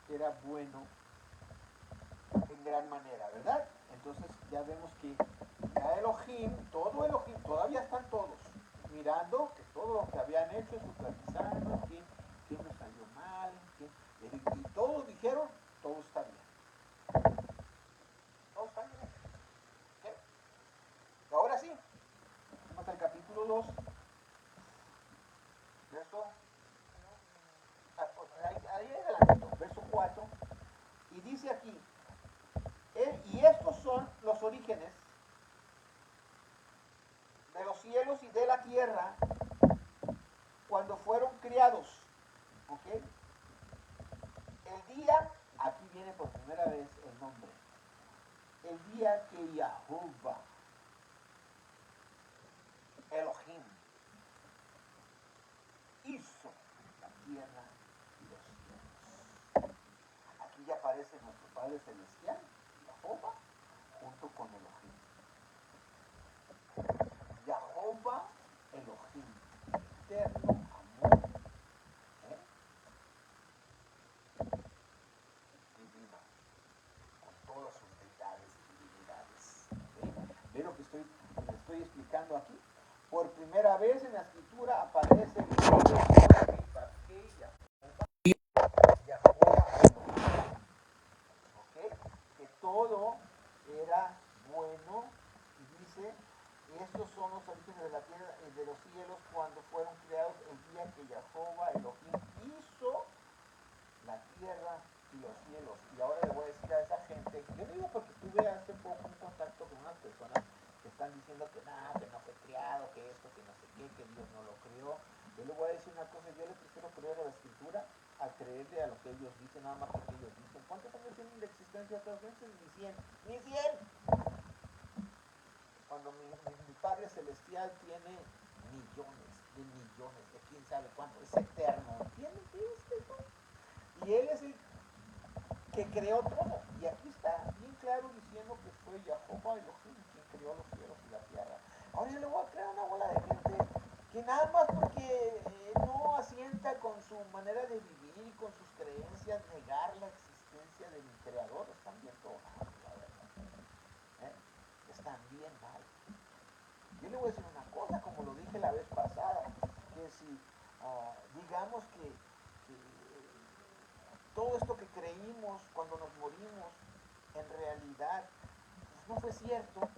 era bueno en gran manera, ¿verdad? Entonces ya vemos que ya Elohim, todo Elohim, todavía están todos mirando que todo lo que habían hecho, supervisando, quién nos salió mal, y todos dijeron, todo está bien. Todo está bien. ¿Qué? Ahora sí, vamos al capítulo 2, verso, ahí adelante, verso 4, y dice aquí, y estos son los orígenes de los cielos y de la tierra cuando fueron criados. ¿Ok? El día, aquí viene por primera vez el nombre, el día que Yahová, Elohim, hizo la tierra y los cielos. Aquí ya aparece nuestro Padre Celestial, Yahová, junto con Elohim. Yahová, Elohim, eterno amor, divino, con todas sus deidades y divinidades. ¿Ve lo que estoy explicando aquí? Por primera vez en la escritura aparece el nombre que todo era bueno, y dice, estos son los orígenes de la tierra y de los cielos cuando fueron creados el día que Jehová Elohim hizo la tierra y los cielos. Y ahora le voy a decir a esa gente, yo digo porque tuve hace poco un contacto con unas personas que están diciendo que nada, que no fue creado, que esto, que no sé qué, que Dios no lo creó. Yo le voy a decir una cosa, yo le prefiero creer a la escritura a creerle a lo que ellos dicen, nada más porque ellos dicen. ¿Cuántos años tienen de existencia todos veces? Ni 100, ni 100. Cuando mi Padre Celestial tiene millones, de quién sabe cuánto, es eterno, ¿entienden qué es eso? Y Él es el que creó todo. Y aquí está bien claro diciendo que fue Jehová Elohim quien creó los cielos y la tierra. Ahora yo le voy a crear una bola de gente que nada más porque no asienta con su manera de vivir y con sus creencias, negar la existencia de mi creador, están bien tomados, la verdad. Están bien mal. Yo le voy a decir una cosa, como lo dije la vez pasada, que si digamos que todo esto que creímos cuando nos morimos, en realidad pues, no fue cierto,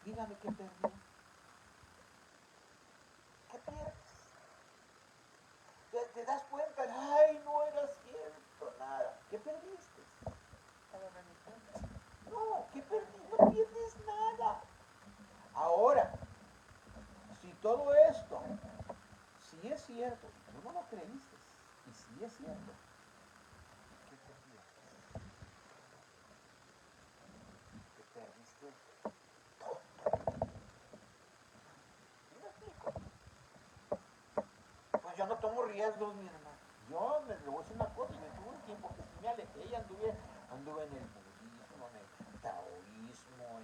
dígame qué perdió. ¿Qué pierdes? Te das cuenta, ay, no era cierto, nada. ¿Qué perdiste? No, ¿qué perdiste? No pierdes nada. Ahora, si todo esto, si es cierto, y tú no lo creíste, y si es cierto, ¿qué perdiste? ¿Qué perdiste? ¿Sí me explico? Pues yo no tomo riesgos, mi hermano. Yo le voy a decir una cosa, me tuve un tiempo que sí me alejé y anduve en el budismo, en el taoísmo,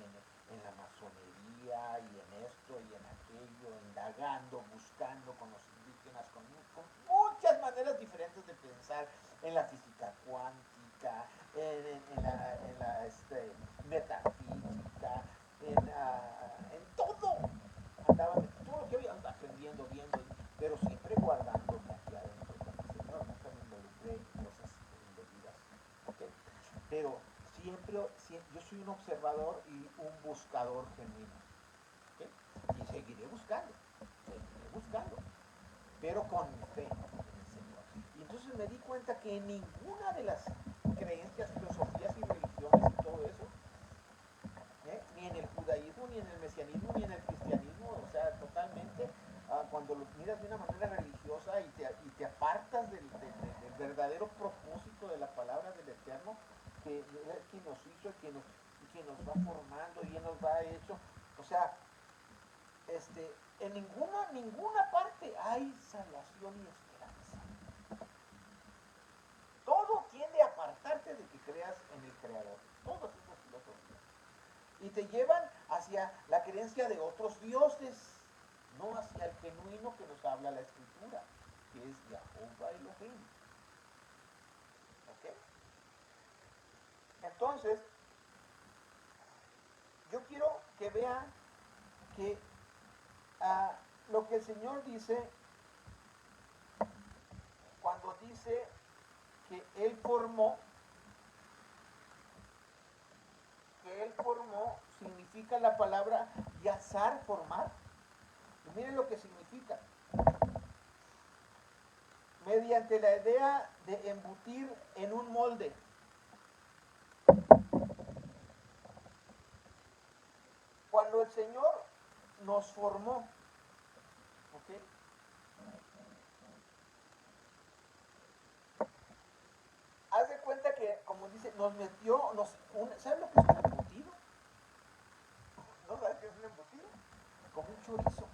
en la masonería y en esto y en aquello, indagando, buscando con los indígenas, con muchas maneras diferentes de pensar en la física cuántica, en la metafísica, en todo. Andaba todo lo que había aprendiendo, viendo, pero siempre guardándome aquí adentro con el Señor, nunca me involucré en cosas indebidas. ¿Okay? Pero siempre, yo soy un observador y un buscador genuino. ¿Okay? Y seguiré buscando, pero con fe en el Señor. Y entonces me di cuenta que en ninguna de las creencias, filosofías y religiones y todo eso, ni en el judaísmo, ni en el mesianismo, ni en el cristianismo, o sea, totalmente, cuando los miras de una manera religiosa y te apartas del verdadero propósito de la palabra del Eterno, que es quien nos hizo, quien nos va formando y Él nos va hecho, o sea, en ninguna parte hay salvación y esperanza. Todo tiende a apartarte de que creas en el Creador. Todas esas filosofías. Y te llevan hacia la creencia de otros dioses, no hacia el genuino que nos habla la Escritura, que es Jehová Elohim. ¿Ok? Entonces, yo quiero que vean que lo que el Señor dice cuando dice que Él formó, significa la palabra yazar, formar. Y miren lo que significa. Mediante la idea de embutir en un molde. Cuando el Señor nos formó, ¿ok? Haz de cuenta que, como dice, nos metió, ¿sabes lo que es un embutido? ¿No sabes qué es un embutido? Como un chorizo.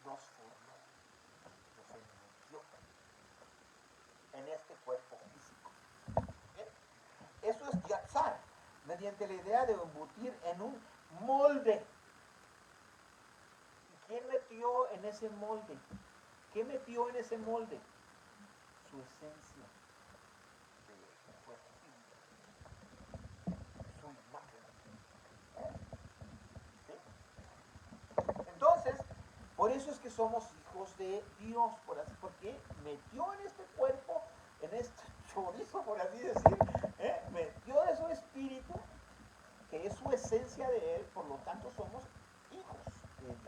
Nos formó, nos embutió en este cuerpo físico. ¿Bien? Eso es yatzar, mediante la idea de embutir en un molde. ¿Y quién metió en ese molde? ¿Qué metió en ese molde? Su esencia de cuerpo físico, su imagen. ¿Sí? Entonces, por eso es que somos hijos de Dios, porque metió en este cuerpo, en este chorizo, por así decir, metió de su espíritu, que es su esencia de Él, por lo tanto somos hijos de Él.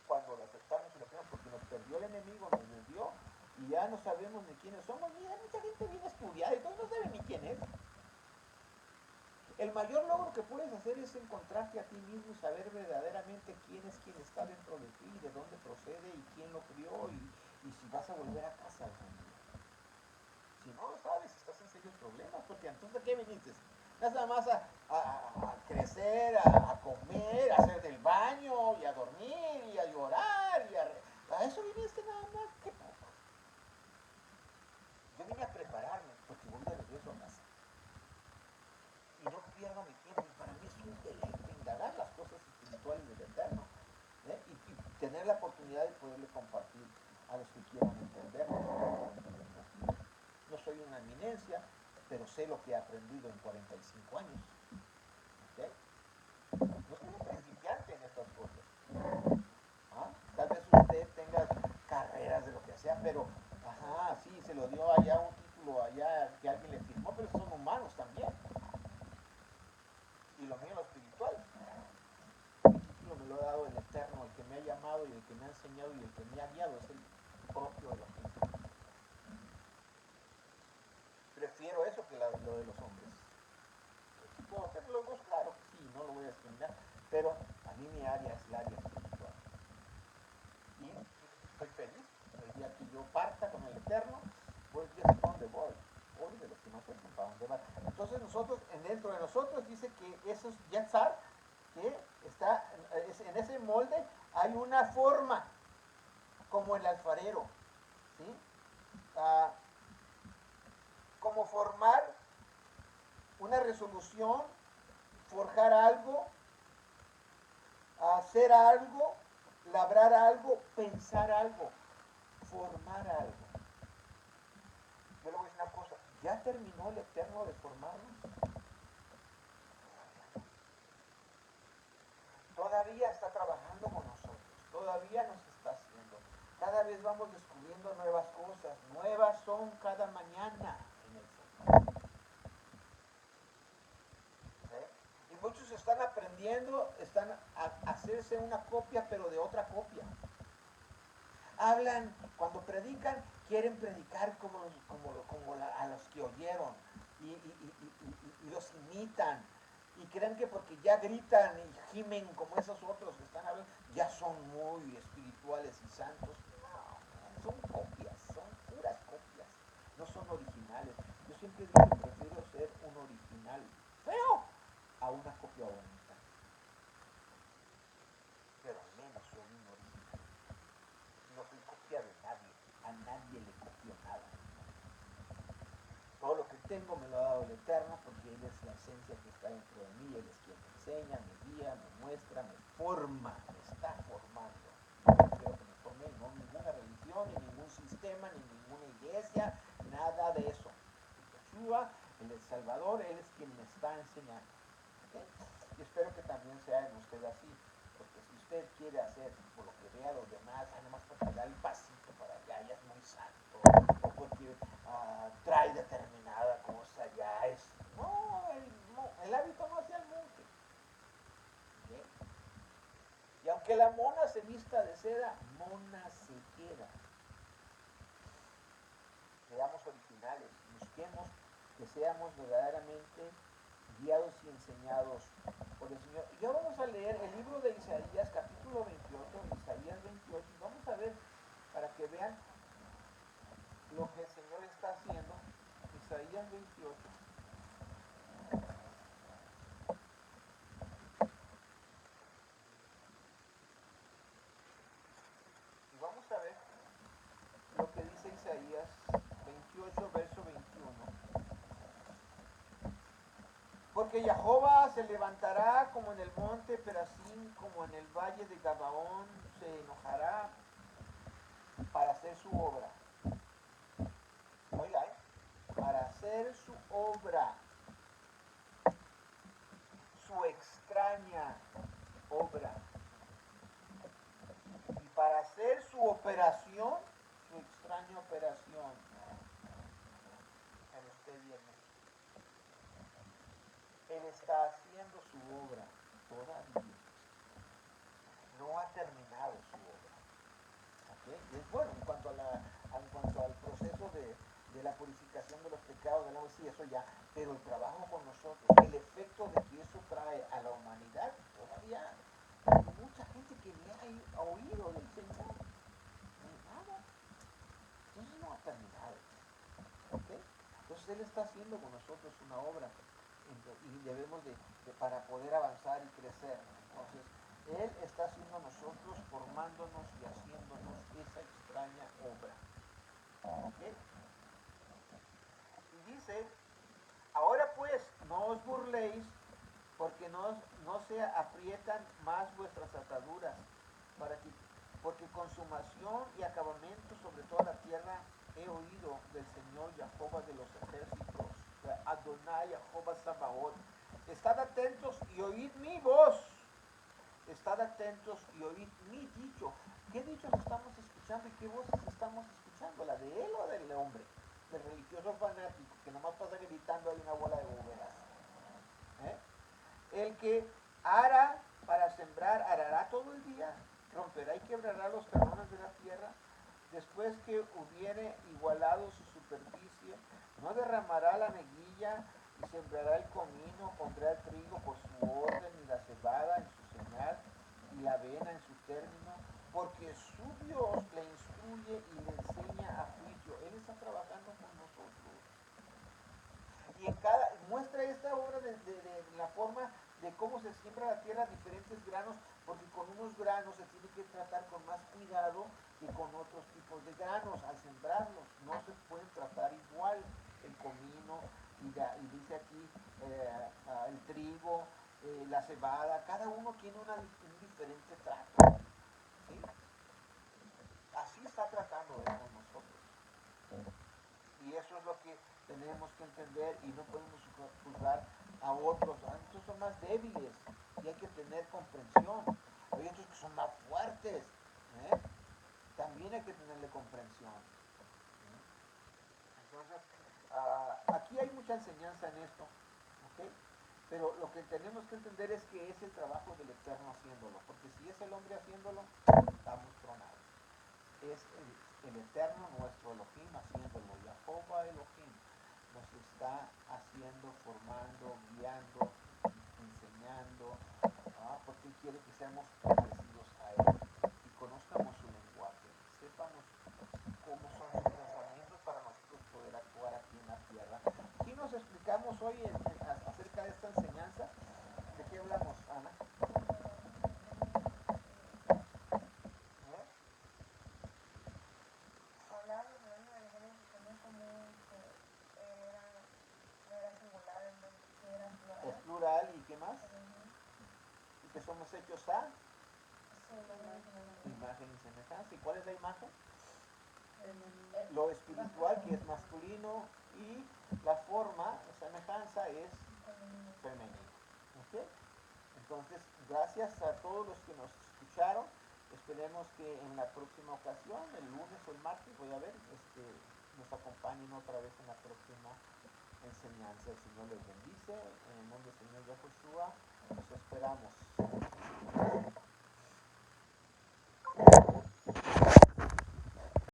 Cuando lo aceptamos y lo creemos, porque nos perdió el enemigo, nos desvió, y ya no sabemos ni quiénes somos. Mira, mucha gente viene a estudiar y todos no saben ni quién es. El mayor logro que puedes hacer es encontrarte a ti mismo y saber verdaderamente quién es quien está dentro de ti, de dónde procede y quién lo crió y si vas a volver a casa algún día. Si no lo sabes, estás en serios problemas, porque entonces ¿a qué viniste? Nada más a crecer, a comer, a hacer del baño y a dormir y a llorar a eso viniste nada más. ¿Qué poco? Yo vine a prepararme porque voy de regreso a casa. Y no pierdo mi tiempo. Y para mí es un deleite indagar las cosas espirituales del Eterno, y tener la oportunidad de poderle compartir a los que quieran entenderlo. No soy una eminencia, pero sé lo que he aprendido en 45 años. ¿Okay? eterno, el que me ha llamado y el que me ha enseñado y el que me ha guiado es el propio Elohim. Prefiero eso que lo de los hombres. Si puedo hacer los dos, claro que sí, no lo voy a discriminar, pero a mí mi área es el área espiritual. Y estoy feliz. El día que yo parta con el Eterno, voy a decir dónde voy. Voy de los que no sepan para dónde van. Entonces nosotros, dentro de nosotros, dice que esos Yatzar, que está en ese molde, hay una forma, como el alfarero, ¿sí? Como formar una resolución, forjar algo, hacer algo, labrar algo, pensar algo, formar algo. Yo le voy a decir una cosa, ¿ya terminó el Eterno de formarnos? Todavía está trabajando con nosotros, todavía nos está haciendo. Cada vez vamos descubriendo nuevas cosas, nuevas son cada mañana en el Señor. ¿Sí? Y muchos están aprendiendo, están a hacerse una copia, pero de otra copia. Hablan, cuando predican, quieren predicar como a los que oyeron y los imitan. Y creen que porque ya gritan y gimen como esos otros que están hablando, ya son muy espirituales y santos. No, son copias, son puras copias. No son originales. Yo siempre digo que prefiero ser un original feo a una copia bonita. Pero al menos soy un original. No soy copia de nadie. A nadie le copio nada. Todo lo que tengo me lo ha dado el Eterno porque Él es la esencia que está dentro de mí. Él es quien me enseña, me guía, me muestra, me forma, me está formando. Yo quiero que me forme, no ninguna religión, ni ningún sistema, ni ninguna iglesia, nada de eso. Yeshua, el Salvador, Él es quien me está enseñando. ¿Okay? Y espero que también sea en usted así. Porque si usted quiere hacer por lo que vea a los demás, nomás porque da el pasito para allá, ya es muy santo, o porque trae determinada cosa, ya es. No, el hábito no hace al monje. ¿Okay? Y aunque la mona se vista de seda, mona se queda. Seamos originales, busquemos que seamos verdaderamente guiados y enseñados por el Señor. Y ya vamos a leer el libro de Isaías, capítulo 28, Isaías 28, y vamos a ver, para que vean lo que el Señor está haciendo. Isaías 28. Y vamos a ver lo que dice Isaías 28, verso 21. Porque Jehová se levantará como en el monte Perasín, como en el valle de Gabaón, se enojará para hacer su obra. Oiga, para hacer su obra, su extraña obra. Y para hacer su operación, su extraña operación. En usted y en mí. Él está haciendo su obra todavía. No ha terminado su obra. ¿Okay? Y es bueno, en cuanto al proceso de la purificación de los pecados del hombre, sí, eso ya, pero el trabajo con nosotros, el efecto de que eso trae a la humanidad, todavía hay mucha gente que ni ha oído del Señor, ni nada. Entonces no ha terminado. ¿Okay? Entonces Él está haciendo con nosotros una obra y debemos para poder avanzar y crecer. Entonces Él está haciendo nosotros, formándonos y haciéndonos esa extraña obra. ¿Okay? Y dice, ahora pues no os burléis, porque no se aprietan más vuestras ataduras, porque consumación y acabamiento sobre toda la tierra he oído del Señor Jehová de los ejércitos, Adonai Jehová Sabaoth. Estad atentos y oíd mi voz. Estad atentos y oíd mi dicho. ¿Qué dichos estamos escuchando y qué voces estamos escuchando? ¿La de él o del hombre? Del religioso fanático que nomás pasa gritando ahí una bola de bóvedas. El que ara para sembrar, arará todo el día. romperá y quebrará los talones de la tierra, después que hubiere igualado su superficie, no derramará la neguilla y sembrará el comino, pondrá el trigo por su orden y la cebada en su señal y la avena en su término, porque su Dios le instruye y le enseña a juicio. Él está trabajando con nosotros. Y muestra esta obra de la forma de cómo se siembra la tierra diferentes granos, porque con unos granos se tiene que tratar con más cuidado que con otros tipos de granos al sembrarlos. No se pueden tratar igual el comino y dice aquí el trigo, la cebada, cada uno tiene un diferente trato. ¿Sí? Así está tratando Él con nosotros. Y eso es lo que tenemos que entender y no podemos juzgar a otros. Estos son más débiles y hay que tener comprensión. Hay otros que son más fuertes. También hay que tenerle comprensión. Entonces, aquí hay mucha enseñanza en esto. ¿Okay? Pero lo que tenemos que entender es que es el trabajo del Eterno haciéndolo. Porque si es el hombre haciéndolo, estamos tronados. Es el Eterno nuestro Elohim haciéndolo. Jehová Elohim nos está haciendo, formando, guiando, enseñando, porque Él quiere que seamos parecidos a Él y conozcamos su lenguaje, sepamos cómo son sus pensamientos para nosotros poder actuar aquí en la tierra. ¿Qué nos explicamos hoy acerca de esta enseñanza? ¿De qué hablamos, Ana? Es plural y ¿qué más? Y que somos hechos a imagen y semejanza. ¿Y cuál es la imagen? Lo espiritual, que es masculino, y la forma, semejanza, es femenina. ¿Okay? Entonces, gracias a todos los que nos escucharon. Esperemos que en la próxima ocasión, el lunes o el martes, voy a ver, nos acompañen otra vez en la próxima enseñanza. El Señor les bendice. En el nombre del Señor Yahushua, los esperamos.